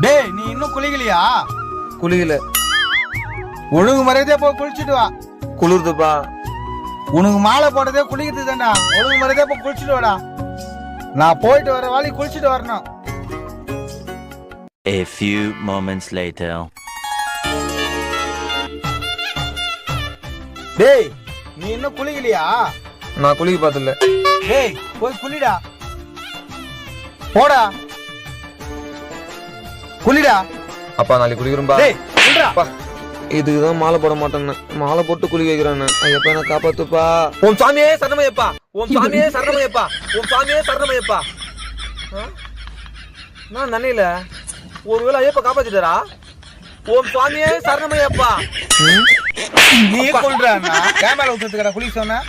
டேய் நீ இன்னும் குளிக்கலையா? குளிக்கல. ஒழுங்கு மரியாதையா போய் குளிச்சுட்டு வா. குளிர்துப்பா. உனக்கு மாலை போட்டதே குளிக்கிறது தானே. ஒழுங்கு மரியாதையா போய் குளிச்சுட்டு வாடா. நான் போயிட்டு வர வாலி குளிச்சுட்டு வரணும். A few moments later. டேய் நீ இன்னும் குளிக்கலையா? நான் குளிக்க பார்த்தல. டேய் போய் குளிடா. போடா குளிடா. அப்பா நாளைக்கு குளிக்கிறோம்பா. டேய் குளிடா. இதுக்குதான் மாலை போட மாட்டேன்னு மாலை போட்டு குளிக்க வைக்கிறான்னு. ஐயப்பா என்ன காப்பாத்துப்பா. ஓம் சாமியே சரணமையப்பா. ஓம் சாமியே சரணமையப்பா. ஓம் சாமியே சரணமையப்பா. நான் நன்னையில ஒருவேளை ஐயப்பா காப்பாத்திட்டாரா? ஓம் சுவாமியே சரணமையப்பா. நீ குளிடா. கேமரா ஊத்துறதுக்கடா குளிக்க சொன்ன.